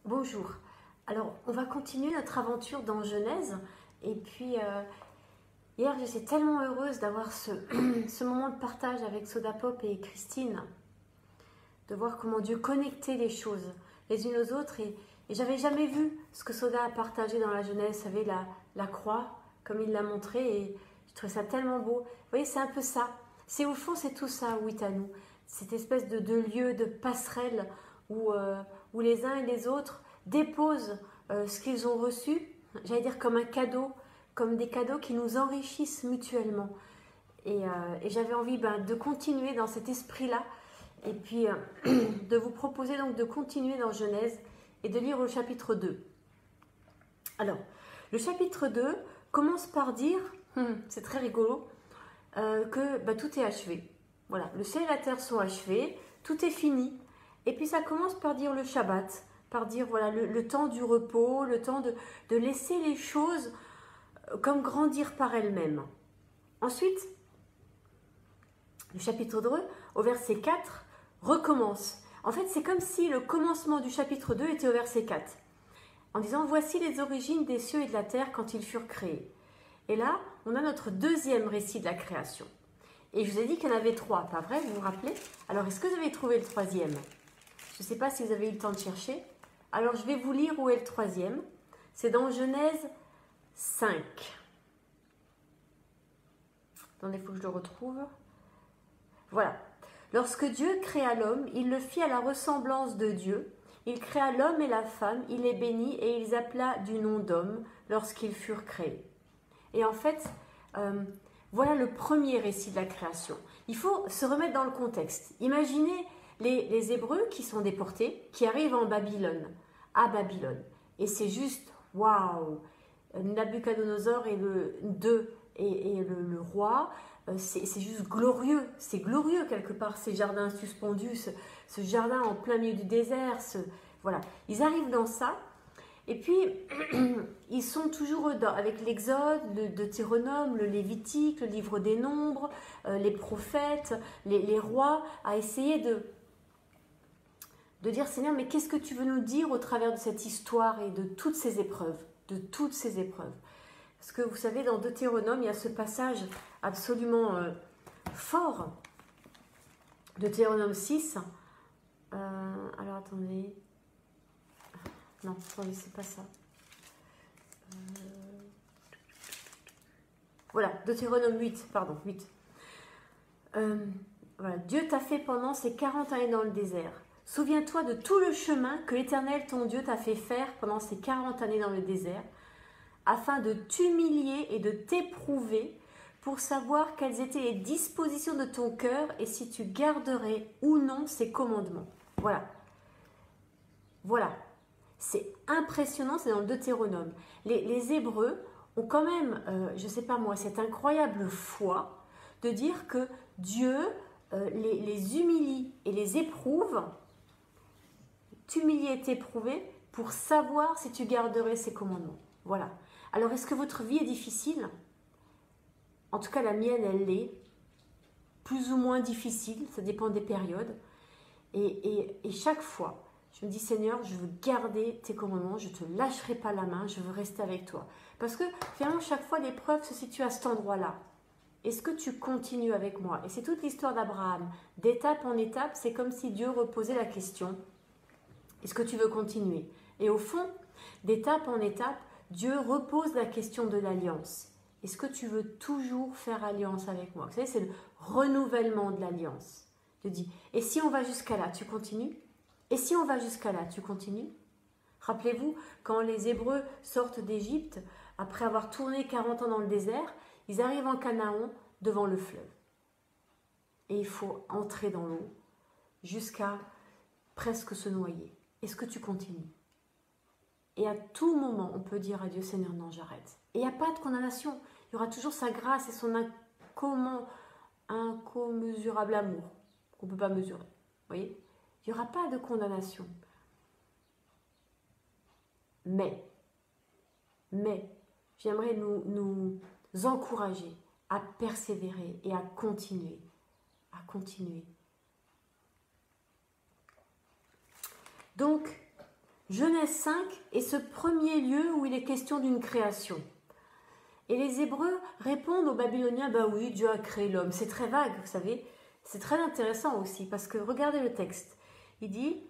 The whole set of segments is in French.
Bonjour. Alors, on va continuer notre aventure dans Genèse. Et puis, hier, j'étais tellement heureuse d'avoir ce moment de partage avec Soda Pop et Christine, de voir comment Dieu connectait les choses les unes aux autres. Et j'avais jamais vu ce que Soda a partagé dans la Genèse, vous savez, la croix, comme il l'a montré. Et je trouvais ça tellement beau. Vous voyez, c'est un peu ça. C'est au fond, c'est tout ça, Witanu. Cette espèce de lieu, de passerelle où les uns et les autres déposent ce qu'ils ont reçu, j'allais dire comme un cadeau, comme des cadeaux qui nous enrichissent mutuellement. Et j'avais envie de continuer dans cet esprit-là, et puis de vous proposer donc de continuer dans Genèse et de lire au chapitre 2. Alors, le chapitre 2 commence par dire, c'est très rigolo, que tout est achevé. Voilà, le ciel et la terre sont achevés, tout est fini. Et puis ça commence par dire le Shabbat, par dire voilà le temps du repos, le temps de laisser les choses comme grandir par elles-mêmes. Ensuite, le chapitre 2, au verset 4, recommence. En fait, c'est comme si le commencement du chapitre 2 était au verset 4, en disant « Voici les origines des cieux et de la terre quand ils furent créés ». Et là, on a notre deuxième récit de la création. Et je vous ai dit qu'il y en avait trois, pas vrai, vous vous rappelez? Alors, est-ce que vous avez trouvé le troisième? Je ne sais pas si vous avez eu le temps de chercher. Alors, je vais vous lire où est le troisième. C'est dans Genèse 5. Attendez, il faut que je le retrouve. Voilà. Lorsque Dieu créa l'homme, il le fit à la ressemblance de Dieu. Il créa l'homme et la femme, il les bénit et il les appela du nom d'homme lorsqu'ils furent créés. Et en fait, voilà le premier récit de la création. Il faut se remettre dans le contexte. Imaginez les Hébreux qui sont déportés, qui arrivent en Babylone, à Babylone. Et c'est juste, waouh! Nabuchodonosor et le roi, c'est juste glorieux. C'est glorieux quelque part, ces jardins suspendus, ce jardin en plein milieu du désert. Voilà, ils arrivent dans ça. Et puis, ils sont toujours avec l'Exode, le Deutéronome, le Lévitique, le livre des Nombres, les prophètes, les rois, à essayer de dire, Seigneur, mais qu'est-ce que tu veux nous dire au travers de cette histoire et de toutes ces épreuves, Parce que vous savez, dans Deutéronome, il y a ce passage absolument fort, Deutéronome 6. Alors, attendez. Non, attendez, c'est pas ça. Voilà, Deutéronome 8, pardon, 8. Voilà, Dieu t'a fait pendant ces 40 années dans le désert. Souviens-toi de tout le chemin que l'Éternel, ton Dieu, t'a fait faire pendant ces 40 années dans le désert, afin de t'humilier et de t'éprouver pour savoir quelles étaient les dispositions de ton cœur et si tu garderais ou non ses commandements. Voilà. Voilà. C'est impressionnant, c'est dans le Deutéronome. Les Hébreux ont quand même, je ne sais pas moi, cette incroyable foi de dire que Dieu les humilie et les éprouve, t'humilier et t'éprouver pour savoir si tu garderais ses commandements. Voilà. Alors, est-ce que votre vie est difficile? En tout cas, la mienne, elle l'est. Plus ou moins difficile, ça dépend des périodes. Et chaque fois, je me dis, Seigneur, je veux garder tes commandements, je ne te lâcherai pas la main, je veux rester avec toi. Parce que finalement, chaque fois, l'épreuve se situe à cet endroit-là. Est-ce que tu continues avec moi? Et c'est toute l'histoire d'Abraham. D'étape en étape, c'est comme si Dieu reposait la question, est-ce que tu veux continuer? Et au fond, d'étape en étape, Dieu repose la question de l'alliance. Est-ce que tu veux toujours faire alliance avec moi? Vous savez, c'est le renouvellement de l'alliance. Dieu dit, et si on va jusqu'à là, tu continues? Et si on va jusqu'à là, tu continues? Rappelez-vous, quand les Hébreux sortent d'Égypte, après avoir tourné 40 ans dans le désert, ils arrivent en Canaan devant le fleuve. Et il faut entrer dans l'eau jusqu'à presque se noyer. Est-ce que tu continues? Et à tout moment, on peut dire à Dieu, Seigneur, non, j'arrête. Et il n'y a pas de condamnation. Il y aura toujours sa grâce et son incommensurable amour qu'on ne peut pas mesurer. Vous voyez? Il n'y aura pas de condamnation. Mais, j'aimerais nous encourager à persévérer et à continuer. Donc, Genèse 5 est ce premier lieu où il est question d'une création. Et les Hébreux répondent aux Babyloniens, bah oui, Dieu a créé l'homme. C'est très vague, vous savez. C'est très intéressant aussi, parce que regardez le texte. Il dit,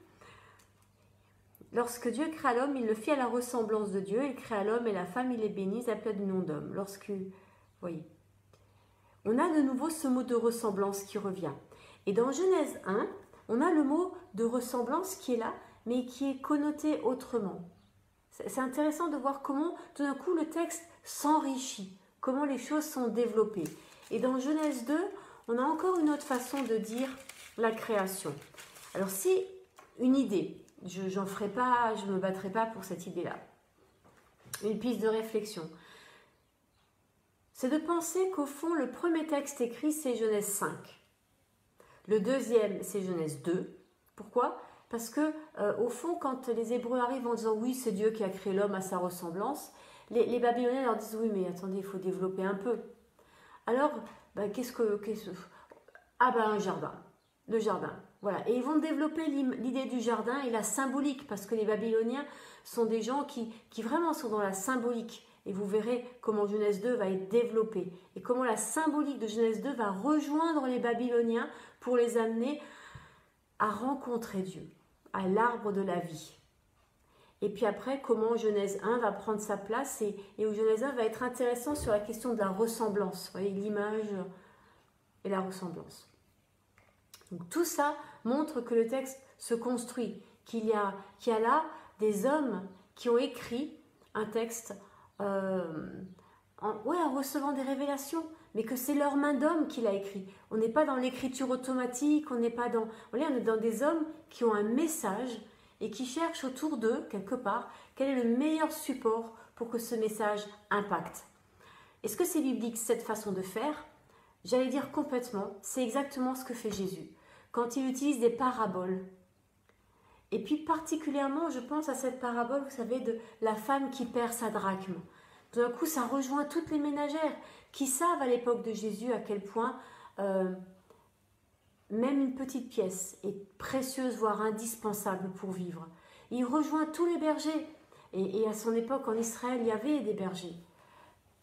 lorsque Dieu créa l'homme, il le fit à la ressemblance de Dieu. Il créa l'homme et la femme, il les bénit, ils appelaient du nom d'homme. Voyez, on a de nouveau ce mot de ressemblance qui revient. Et dans Genèse 1, on a le mot de ressemblance qui est là, mais qui est connoté autrement. C'est intéressant de voir comment, tout d'un coup, le texte s'enrichit, comment les choses sont développées. Et dans Genèse 2, on a encore une autre façon de dire la création. Alors si, une idée, je ne me battrai pas pour cette idée-là, une piste de réflexion, c'est de penser qu'au fond, le premier texte écrit, c'est Genèse 5. Le deuxième, c'est Genèse 2. Pourquoi ? Parce que, au fond, quand les Hébreux arrivent en disant « oui, c'est Dieu qui a créé l'homme à sa ressemblance », les Babyloniens leur disent « oui, mais attendez, il faut développer un peu ». Alors, un jardin. Le jardin. Voilà. Et ils vont développer l'idée du jardin et la symbolique, parce que les Babyloniens sont des gens qui vraiment sont dans la symbolique. Et vous verrez comment Genèse 2 va être développée et comment la symbolique de Genèse 2 va rejoindre les Babyloniens pour les amener à rencontrer Dieu, à l'arbre de la vie. Et puis après, comment Genèse 1 va prendre sa place et où Genèse 1 va être intéressant sur la question de la ressemblance. Vous voyez, l'image et la ressemblance. Donc tout ça montre que le texte se construit, qu'il y a là des hommes qui ont écrit un texte en recevant des révélations, mais que c'est leur main d'homme qui l'a écrit. On n'est pas dans l'écriture automatique, on est dans des hommes qui ont un message et qui cherchent autour d'eux, quelque part, quel est le meilleur support pour que ce message impacte. Est-ce que c'est biblique cette façon de faire ? J'allais dire complètement, c'est exactement ce que fait Jésus, quand il utilise des paraboles. Et puis particulièrement, je pense à cette parabole, vous savez, de la femme qui perd sa drachme. Tout d'un coup, ça rejoint toutes les ménagères qui savent à l'époque de Jésus à quel point même une petite pièce est précieuse, voire indispensable pour vivre. Il rejoint tous les bergers. Et à son époque, en Israël, il y avait des bergers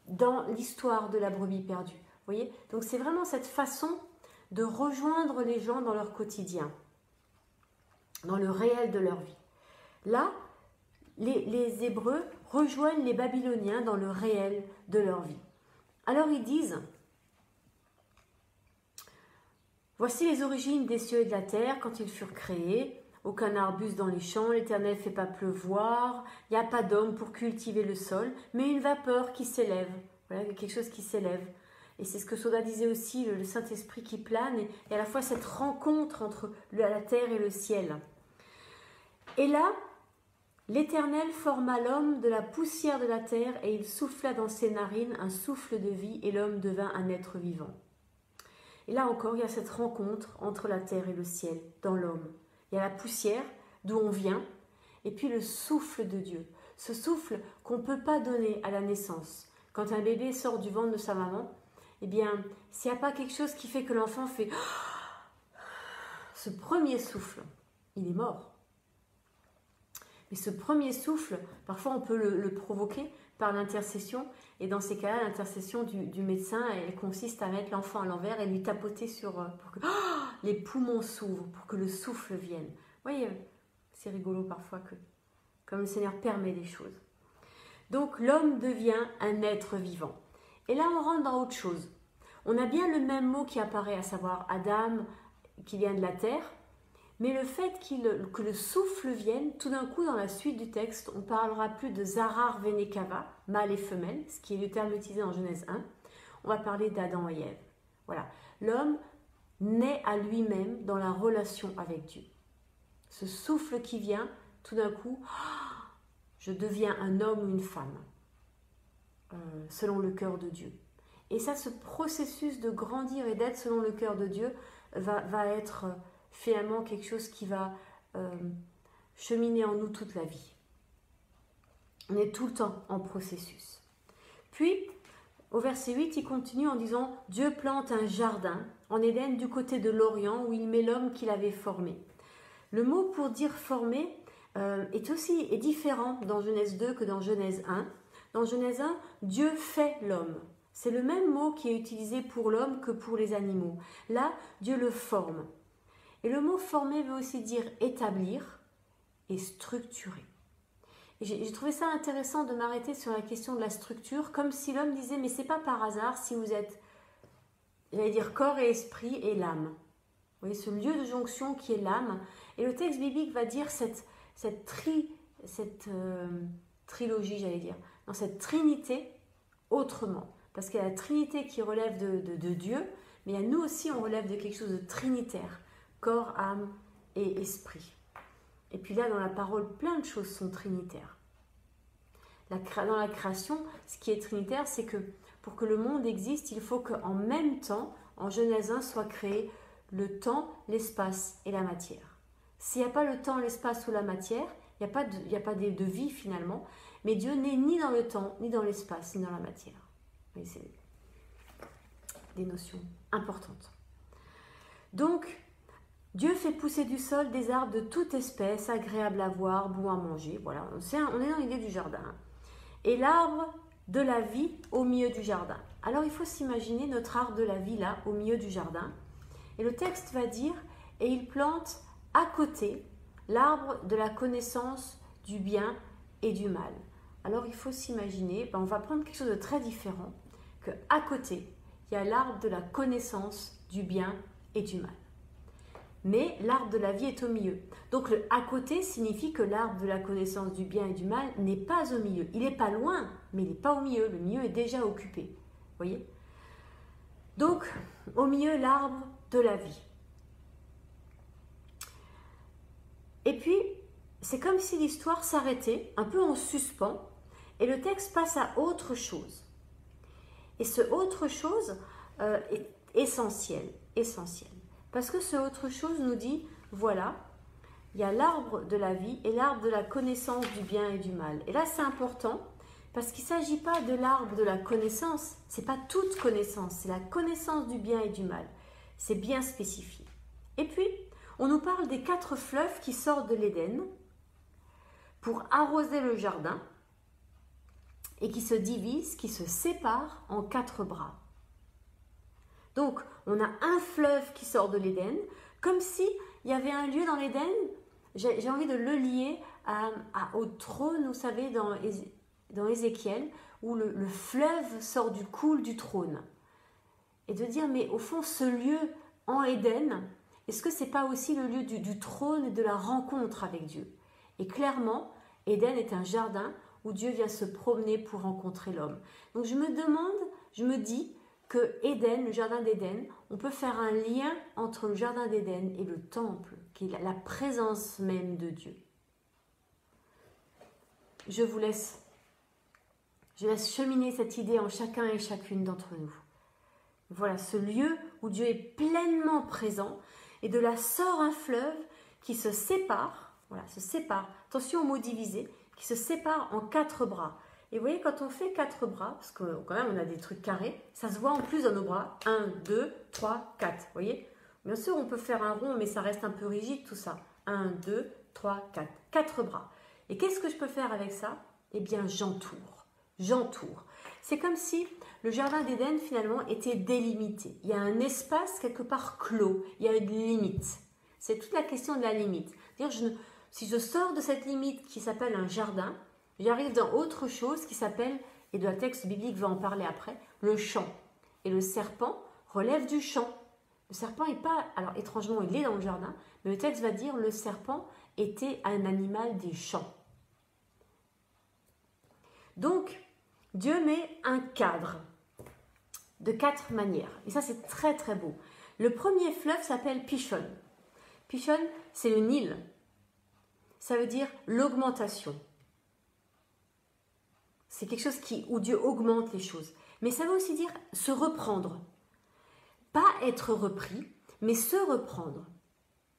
dans l'histoire de la brebis perdue. Vous voyez ? Donc c'est vraiment cette façon de rejoindre les gens dans leur quotidien, dans le réel de leur vie. Là, les Hébreux rejoignent les Babyloniens dans le réel de leur vie. Alors ils disent, voici les origines des cieux et de la terre quand ils furent créés. Aucun arbuste dans les champs, l'Éternel ne fait pas pleuvoir, il n'y a pas d'homme pour cultiver le sol, mais une vapeur qui s'élève. Voilà, quelque chose qui s'élève. Et c'est ce que Soda disait aussi, le Saint-Esprit qui plane, et à la fois cette rencontre entre la terre et le ciel. Et là, l'Éternel forma l'homme de la poussière de la terre, et il souffla dans ses narines un souffle de vie, et l'homme devint un être vivant. Et là encore, il y a cette rencontre entre la terre et le ciel, dans l'homme. Il y a la poussière, d'où on vient, et puis le souffle de Dieu. Ce souffle qu'on ne peut pas donner à la naissance. Quand un bébé sort du ventre de sa maman, eh bien, s'il n'y a pas quelque chose qui fait que l'enfant fait ce premier souffle, il est mort. Mais ce premier souffle, parfois on peut le provoquer par l'intercession. Et dans ces cas-là, l'intercession du médecin, elle consiste à mettre l'enfant à l'envers et lui tapoter pour que les poumons s'ouvrent, pour que le souffle vienne. Vous voyez, c'est rigolo parfois comme le Seigneur permet des choses. Donc l'homme devient un être vivant. Et là, on rentre dans autre chose. On a bien le même mot qui apparaît, à savoir Adam, qui vient de la terre. Mais le fait que le souffle vienne, tout d'un coup, dans la suite du texte, on ne parlera plus de Zarar Venekava, mâle et femelle, ce qui est le terme utilisé en Genèse 1. On va parler d'Adam et Ève. Voilà. L'homme naît à lui-même dans la relation avec Dieu. Ce souffle qui vient, tout d'un coup, je deviens un homme ou une femme, selon le cœur de Dieu. Et ça, ce processus de grandir et d'être selon le cœur de Dieu va être finalement quelque chose qui va cheminer en nous toute la vie. On est tout le temps en processus. Puis, au verset 8, il continue en disant « Dieu plante un jardin en Éden du côté de l'Orient où il met l'homme qu'il avait formé. » Le mot pour dire « formé », est différent dans Genèse 2 que dans Genèse 1. Dans Genèse 1, Dieu fait l'homme. C'est le même mot qui est utilisé pour l'homme que pour les animaux. Là, Dieu le forme. Et le mot former veut aussi dire établir et structurer. J'ai trouvé ça intéressant de m'arrêter sur la question de la structure, comme si l'homme disait, mais c'est pas par hasard si vous êtes, j'allais dire, corps et esprit et l'âme. Vous voyez, ce lieu de jonction qui est l'âme. Et le texte biblique va dire cette trilogie, j'allais dire, dans cette trinité autrement. Parce qu'il y a la trinité qui relève de Dieu, mais il y a nous aussi, on relève de quelque chose de trinitaire. Corps, âme et esprit. Et puis là, dans la parole, plein de choses sont trinitaires. Dans la création, ce qui est trinitaire, c'est que pour que le monde existe, il faut qu'en même temps, en Genèse 1, soit créé le temps, l'espace et la matière. S'il n'y a pas le temps, l'espace ou la matière, il n'y a pas de vie finalement, mais Dieu n'est ni dans le temps, ni dans l'espace, ni dans la matière. C'est des notions importantes. Donc, Dieu fait pousser du sol des arbres de toute espèce, agréables à voir, bons à manger. Voilà, on est dans l'idée du jardin. Et l'arbre de la vie au milieu du jardin. Alors, il faut s'imaginer notre arbre de la vie là, au milieu du jardin. Et le texte va dire, et il plante à côté l'arbre de la connaissance du bien et du mal. Alors, il faut s'imaginer, on va prendre quelque chose de très différent, qu'à côté, il y a l'arbre de la connaissance du bien et du mal. Mais l'arbre de la vie est au milieu. Donc le à côté signifie que l'arbre de la connaissance du bien et du mal n'est pas au milieu. Il n'est pas loin, mais il n'est pas au milieu. Le milieu est déjà occupé. Vous voyez? Donc, au milieu, l'arbre de la vie. Et puis, c'est comme si l'histoire s'arrêtait, un peu en suspens, et le texte passe à autre chose. Et ce autre chose est essentiel. Parce que ce autre chose nous dit, voilà, il y a l'arbre de la vie et l'arbre de la connaissance du bien et du mal. Et là, c'est important, parce qu'il ne s'agit pas de l'arbre de la connaissance, ce n'est pas toute connaissance, c'est la connaissance du bien et du mal. C'est bien spécifié. Et puis, on nous parle des 4 fleuves qui sortent de l'Éden pour arroser le jardin et qui se divisent, qui se séparent en 4 bras. Donc, on a un fleuve qui sort de l'Éden, comme s'il y avait un lieu dans l'Éden, j'ai envie de le lier au trône, vous savez, dans Ézéchiel, où le fleuve sort du coul du trône. Et de dire, mais au fond, ce lieu en Éden, est-ce que ce n'est pas aussi le lieu du trône et de la rencontre avec Dieu? Et clairement, Éden est un jardin où Dieu vient se promener pour rencontrer l'homme. Donc je me dis que Éden, le jardin d'Éden, on peut faire un lien entre le jardin d'Éden et le temple, qui est la présence même de Dieu. Je laisse cheminer cette idée en chacun et chacune d'entre nous. Voilà, ce lieu où Dieu est pleinement présent, et de là sort un fleuve qui se sépare, attention au mot divisé, qui se sépare en 4 bras. Et vous voyez, quand on fait 4 bras, parce que quand même on a des trucs carrés, ça se voit en plus dans nos bras. 1, 2, 3, 4. Vous voyez? Bien sûr, on peut faire un rond, mais ça reste un peu rigide tout ça. 1, 2, 3, 4. 4 bras. Et qu'est-ce que je peux faire avec ça? Eh bien, j'entoure. C'est comme si le jardin d'Éden, finalement, était délimité. Il y a un espace quelque part clos. Il y a une limite. C'est toute la question de la limite. C'est-à-dire, si je sors de cette limite qui s'appelle un jardin, j'arrive dans autre chose qui s'appelle, et le texte biblique va en parler après, le champ. Et le serpent relève du champ. Le serpent n'est pas, alors étrangement il est dans le jardin, mais le texte va dire le serpent était un animal des champs. Donc, Dieu met un cadre de 4 manières. Et ça, c'est très très beau. Le premier fleuve s'appelle Pishon. Pishon, c'est le Nil. Ça veut dire l'augmentation. C'est quelque chose où Dieu augmente les choses. Mais ça veut aussi dire se reprendre. Pas être repris, mais se reprendre.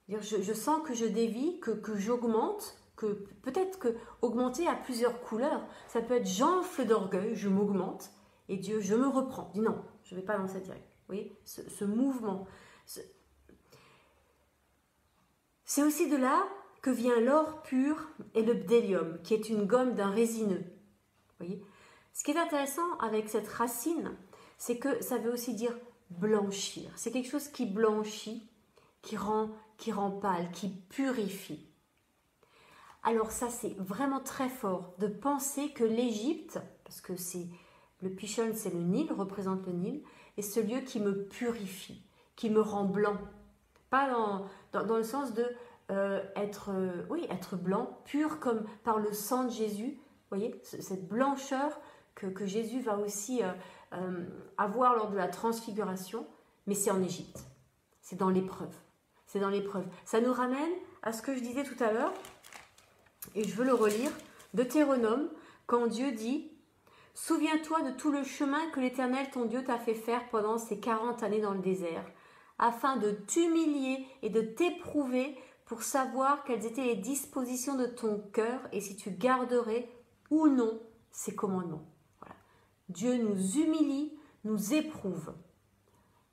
Je sens que je dévie, que j'augmente, que peut-être que augmenter a plusieurs couleurs. Ça peut être j'enfle d'orgueil, je m'augmente, et Dieu, je me reprends. Dis non, je ne vais pas dans cette direction. Vous voyez, ce mouvement. C'est aussi de là que vient l'or pur et le bdellium, qui est une gomme d'un résineux. Vous voyez? Ce qui est intéressant avec cette racine, c'est que ça veut aussi dire blanchir. C'est quelque chose qui blanchit, qui rend pâle, qui purifie. Alors ça, c'est vraiment très fort de penser que l'Égypte, parce que le Pishon, c'est le Nil, représente le Nil, est ce lieu qui me purifie, qui me rend blanc. Pas dans le sens de être blanc, pur comme par le sang de Jésus. Vous voyez, cette blancheur que Jésus va aussi avoir lors de la transfiguration, mais c'est en Égypte. C'est dans l'épreuve. C'est dans l'épreuve. Ça nous ramène à ce que je disais tout à l'heure, et je veux le relire, Deutéronome, quand Dieu dit « Souviens-toi de tout le chemin que l'Éternel ton Dieu t'a fait faire pendant ces 40 années dans le désert, afin de t'humilier et de t'éprouver pour savoir quelles étaient les dispositions de ton cœur et si tu garderais ou non ses commandements. » Voilà. Dieu nous humilie, nous éprouve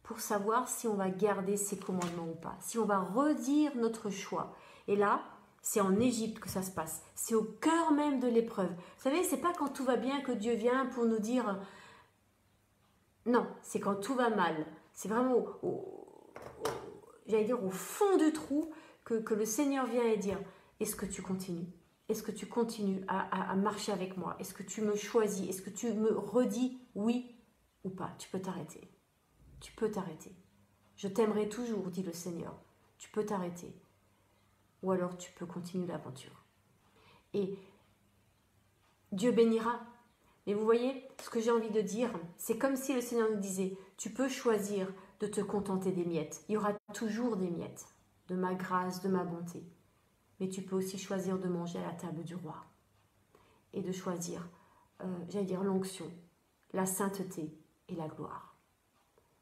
pour savoir si on va garder ses commandements ou pas, si on va redire notre choix. Et là, c'est en Égypte que ça se passe. C'est au cœur même de l'épreuve. Vous savez, c'est pas quand tout va bien que Dieu vient pour nous dire... Non, c'est quand tout va mal. C'est vraiment j'allais dire au fond du trou que le Seigneur vient et dire, est-ce que tu continues? Est-ce que tu continues à marcher avec moi? Est-ce que tu me choisis? Est-ce que tu me redis oui ou pas? Tu peux t'arrêter. Tu peux t'arrêter. Je t'aimerai toujours, dit le Seigneur. Tu peux t'arrêter. Ou alors tu peux continuer l'aventure. Et Dieu bénira. Mais vous voyez, ce que j'ai envie de dire, c'est comme si le Seigneur nous disait, tu peux choisir de te contenter des miettes. Il y aura toujours des miettes, de ma grâce, de ma bonté. Mais tu peux aussi choisir de manger à la table du roi. Et de choisir, j'allais dire l'onction, la sainteté et la gloire.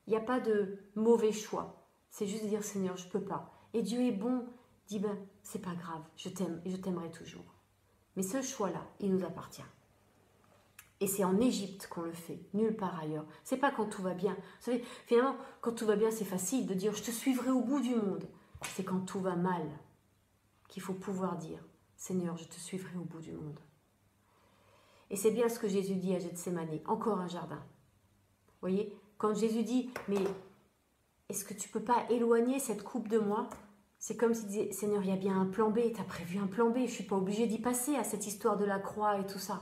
Il n'y a pas de mauvais choix. C'est juste de dire, Seigneur, je ne peux pas. Et Dieu est bon. Dis, ben, c'est pas grave, je t'aime et je t'aimerai toujours. Mais ce choix-là, il nous appartient. Et c'est en Égypte qu'on le fait, nulle part ailleurs. C'est pas quand tout va bien. Vous savez, finalement, quand tout va bien, c'est facile de dire, je te suivrai au bout du monde. C'est quand tout va mal qu'il faut pouvoir dire, Seigneur, je te suivrai au bout du monde. Et c'est bien ce que Jésus dit à Gethsémane, encore un jardin. Vous voyez, quand Jésus dit, mais est-ce que tu peux pas éloigner cette coupe de moi? C'est comme s'il disait, Seigneur, il y a bien un plan B, tu as prévu un plan B, je ne suis pas obligée d'y passer à cette histoire de la croix et tout ça.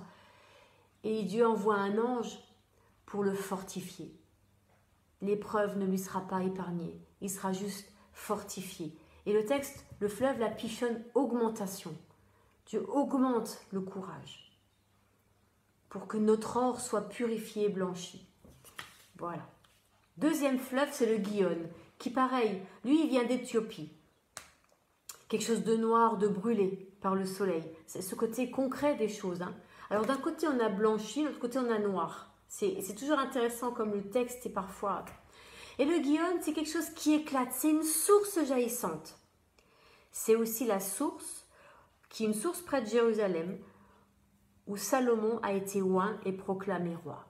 Et Dieu envoie un ange pour le fortifier. L'épreuve ne lui sera pas épargnée, il sera juste fortifié. Et le texte, le fleuve, la Pishon, augmentation. Dieu augmente le courage pour que notre or soit purifié et blanchi. Voilà. Deuxième fleuve, c'est le Gihon, qui pareil, lui, il vient d'Éthiopie. Quelque chose de noir, de brûlé par le soleil. C'est ce côté concret des choses. Hein. Alors d'un côté, on a blanchi, de l'autre côté, on a noir. C'est toujours intéressant comme le texte est parfois... Et le Gihon, c'est quelque chose qui éclate. C'est une source jaillissante. C'est aussi la source, qui est une source près de Jérusalem, où Salomon a été oint et proclamé roi.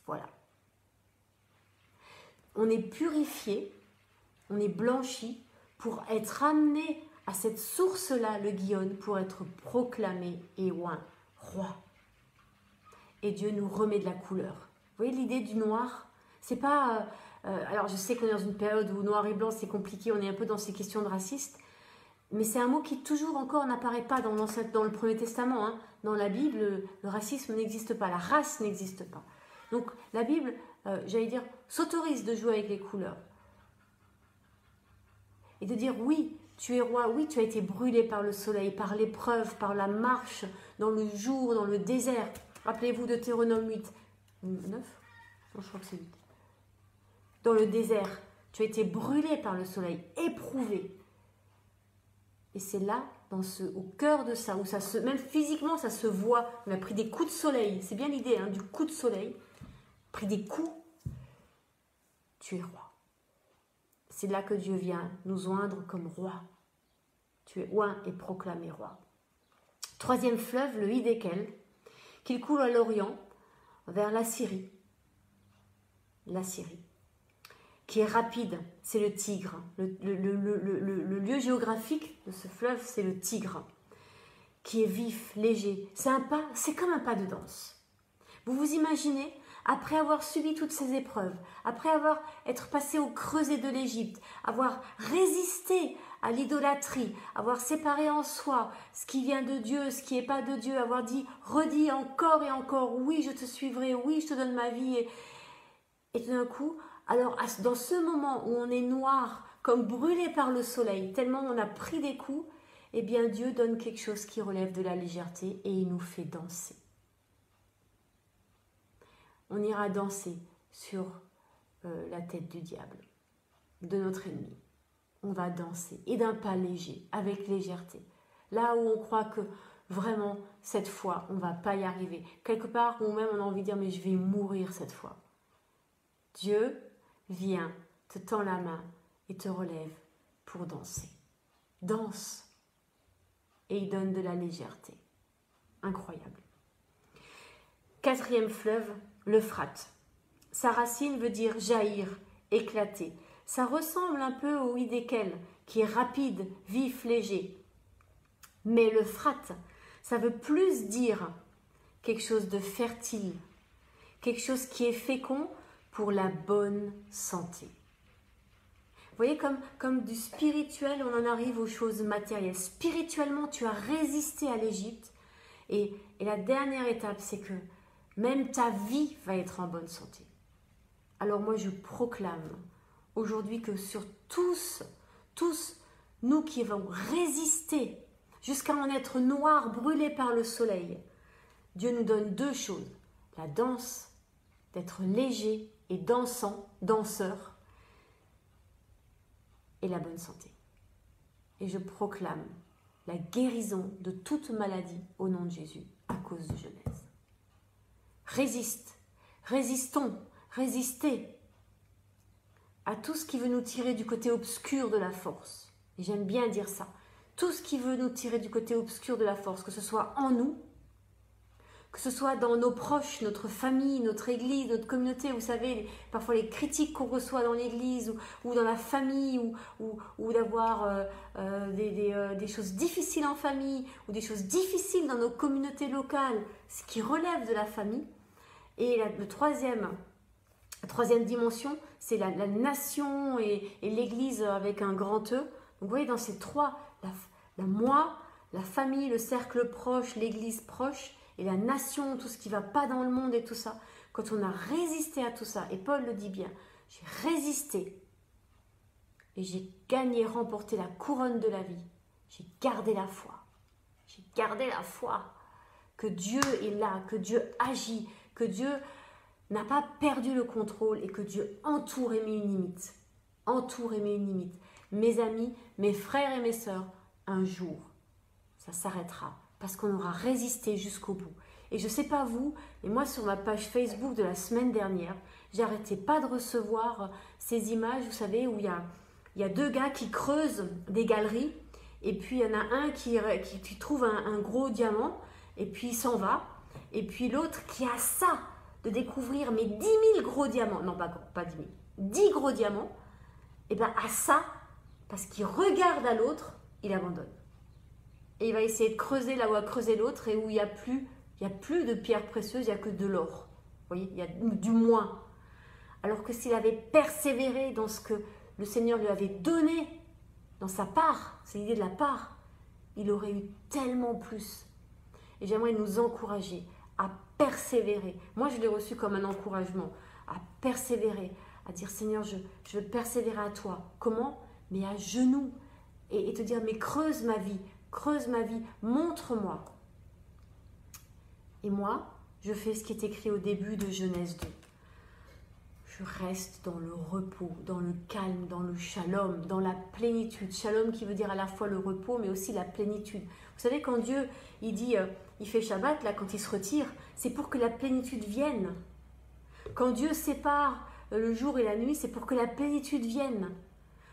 Voilà. On est purifié, on est blanchi, pour être amené à cette source-là, le Gihon, pour être proclamé et oint roi. Et Dieu nous remet de la couleur. Vous voyez l'idée du noir? C'est pas... alors je sais qu'on est dans une période où noir et blanc c'est compliqué, on est un peu dans ces questions de racisme, mais c'est un mot qui toujours encore n'apparaît pas dans le Premier Testament. Hein. Dans la Bible, le racisme n'existe pas, la race n'existe pas. Donc la Bible, j'allais dire, s'autorise de jouer avec les couleurs. Et de dire oui, tu es roi, oui, tu as été brûlé par le soleil, par l'épreuve, par la marche, dans le jour, dans le désert. Rappelez-vous de Deutéronome 8, 9 non, je crois que c'est 8. Dans le désert, tu as été brûlé par le soleil, éprouvé. Et c'est là, au cœur de ça, où même physiquement, ça se voit. On a pris des coups de soleil, c'est bien l'idée, hein, du coup de soleil. Pris des coups, tu es roi. C'est là que Dieu vient nous oindre comme roi. Tu es oint et proclamé roi. Troisième fleuve, le Hiddekel, qu'il coule à l'Orient, vers la Syrie. La Syrie. qui est rapide, c'est le Tigre. Le lieu géographique de ce fleuve, c'est le Tigre, qui est vif, léger. C'est comme un pas de danse. Vous vous imaginez, après avoir subi toutes ces épreuves, après être passé au creuset de l'Égypte, avoir résisté à l'idolâtrie, avoir séparé en soi ce qui vient de Dieu, ce qui n'est pas de Dieu, avoir redit encore et encore, oui, je te suivrai, oui, je te donne ma vie. Et tout d'un coup, alors dans ce moment où on est noir, comme brûlé par le soleil, tellement on a pris des coups, eh bien Dieu donne quelque chose qui relève de la légèreté et il nous fait danser. On ira danser sur la tête du diable, de notre ennemi. On va danser, et d'un pas léger, avec légèreté. Là où on croit que vraiment, cette fois, on ne va pas y arriver. Quelque part où même on a envie de dire, mais je vais mourir cette fois. Dieu vient, te tend la main et te relève pour danser. Danse. Et il donne de la légèreté. Incroyable. 4e fleuve, l'Euphrate. Sa racine veut dire jaillir, éclater. Ça ressemble un peu au Hiddekel, qui est rapide, vif, léger. Mais l'Euphrate, ça veut plus dire quelque chose de fertile, quelque chose qui est fécond pour la bonne santé. Vous voyez, comme du spirituel, on en arrive aux choses matérielles. Spirituellement, tu as résisté à l'Égypte. Et la dernière étape, c'est que même ta vie va être en bonne santé. Alors moi, je proclame aujourd'hui que sur tous, nous qui avons résisté jusqu'à en être noirs, brûlés par le soleil, Dieu nous donne 2 choses. La danse, d'être léger et danseur, et la bonne santé. Et je proclame la guérison de toute maladie au nom de Jésus à cause de Genèse. Résistons, résistez à tout ce qui veut nous tirer du côté obscur de la force. Et j'aime bien dire ça. Tout ce qui veut nous tirer du côté obscur de la force, que ce soit en nous, que ce soit dans nos proches, notre famille, notre église, notre communauté. Vous savez, parfois les critiques qu'on reçoit dans l'église ou dans la famille, ou d'avoir des choses difficiles en famille, ou des choses difficiles dans nos communautés locales, ce qui relève de la famille. Et la troisième dimension, c'est la nation et l'église avec un grand E. Donc vous voyez, dans ces 3, moi, la famille, le cercle proche, l'église proche, et la nation, tout ce qui ne va pas dans le monde et tout ça, quand on a résisté à tout ça, et Paul le dit bien, j'ai résisté et j'ai gagné, remporté la couronne de la vie. J'ai gardé la foi. J'ai gardé la foi que Dieu est là, que Dieu agit, que Dieu n'a pas perdu le contrôle et que Dieu entoure et met une limite. Entoure et met une limite. Mes amis, mes frères et mes sœurs, un jour, ça s'arrêtera. Parce qu'on aura résisté jusqu'au bout. Et je ne sais pas vous, mais moi sur ma page Facebook de la semaine dernière, j'arrêtais pas de recevoir ces images, vous savez, où il y a 2 gars qui creusent des galeries, et puis il y en a un qui trouve un gros diamant, et puis il s'en va, et puis l'autre qui a ça, de découvrir mais 10 000 gros diamants, non pas 10 000, 10 gros diamants, et bien à ça, parce qu'il regarde à l'autre, il abandonne. Et il va essayer de creuser là où a creusé l'autre et où il n'y a plus de pierres précieuses, il n'y a que de l'or. Vous voyez, il y a du moins. Alors que s'il avait persévéré dans ce que le Seigneur lui avait donné, dans sa part, c'est l'idée de la part, il aurait eu tellement plus. Et j'aimerais nous encourager à persévérer. Moi, je l'ai reçu comme un encouragement, à persévérer, à dire Seigneur, je veux persévérer à toi. Comment? Mais à genoux. Et te dire, mais creuse ma vie, montre-moi. Et moi, je fais ce qui est écrit au début de Genèse 2. Je reste dans le repos, dans le calme, dans le shalom, dans la plénitude. Shalom qui veut dire à la fois le repos, mais aussi la plénitude. Vous savez, quand Dieu, il dit, il fait Shabbat, là, quand il se retire, c'est pour que la plénitude vienne. Quand Dieu sépare le jour et la nuit, c'est pour que la plénitude vienne.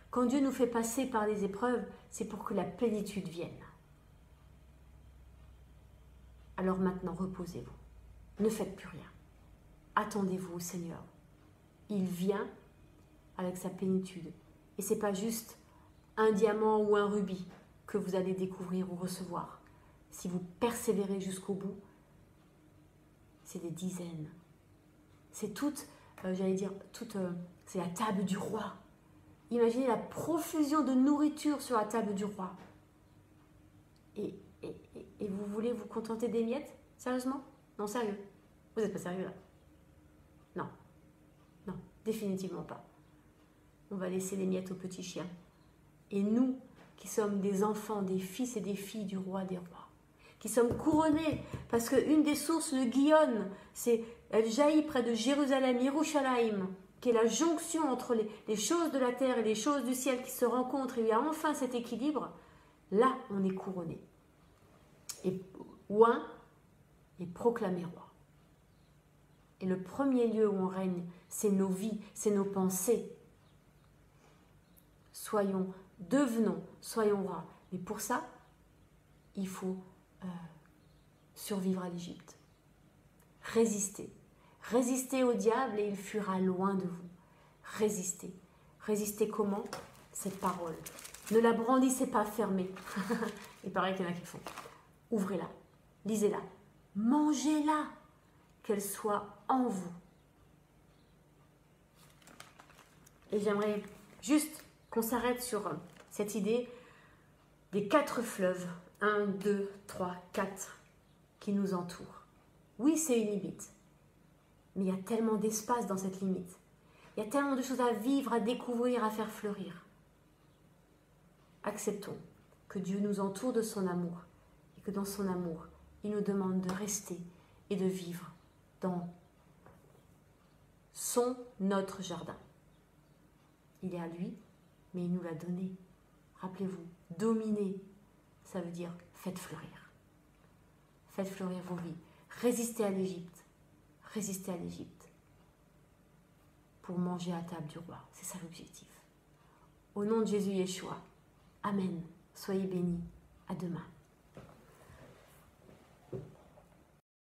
Quand Dieu nous fait passer par les épreuves, c'est pour que la plénitude vienne. Alors maintenant, reposez-vous. Ne faites plus rien. Attendez-vous au Seigneur. Il vient avec sa plénitude. Et ce n'est pas juste un diamant ou un rubis que vous allez découvrir ou recevoir. Si vous persévérez jusqu'au bout, c'est des dizaines. C'est toute, c'est la table du roi. Imaginez la profusion de nourriture sur la table du roi. Et vous voulez vous contenter des miettes? Sérieusement? Non, sérieux. Vous n'êtes pas sérieux là? Non. Non, définitivement pas. On va laisser les miettes aux petits chiens. Et nous, qui sommes des enfants, des fils et des filles du roi des rois, qui sommes couronnés, parce qu'une des sources, le Gihon, elle jaillit près de Jérusalem, Yerushalayim, qui est la jonction entre les choses de la terre et les choses du ciel qui se rencontrent, et il y a enfin cet équilibre. Là, on est couronné. Et oint est proclamé roi. Et le premier lieu où on règne, c'est nos vies, c'est nos pensées. Soyons rois. Mais pour ça, il faut survivre à l'Égypte. Résister. Résister au diable et il fuira loin de vous. Résister. Résister comment? Cette parole. Ne la brandissez pas fermée. Il paraît qu'il y en a qui font. Ouvrez-la. Lisez-la. Mangez-la. Qu'elle soit en vous. Et j'aimerais juste qu'on s'arrête sur cette idée des 4 fleuves. 1, 2, 3, 4 qui nous entourent. Oui, c'est une limite. Mais il y a tellement d'espace dans cette limite. Il y a tellement de choses à vivre, à découvrir, à faire fleurir. Acceptons que Dieu nous entoure de son amour et que dans son amour, il nous demande de rester et de vivre dans notre jardin. Il est à lui, mais il nous l'a donné. Rappelez-vous, dominer, ça veut dire faites fleurir. Faites fleurir vos vies. Résistez à l'Égypte. Résistez à l'Égypte. Pour manger à table du roi. C'est ça l'objectif. Au nom de Jésus Yeshua. Amen. Soyez bénis. À demain.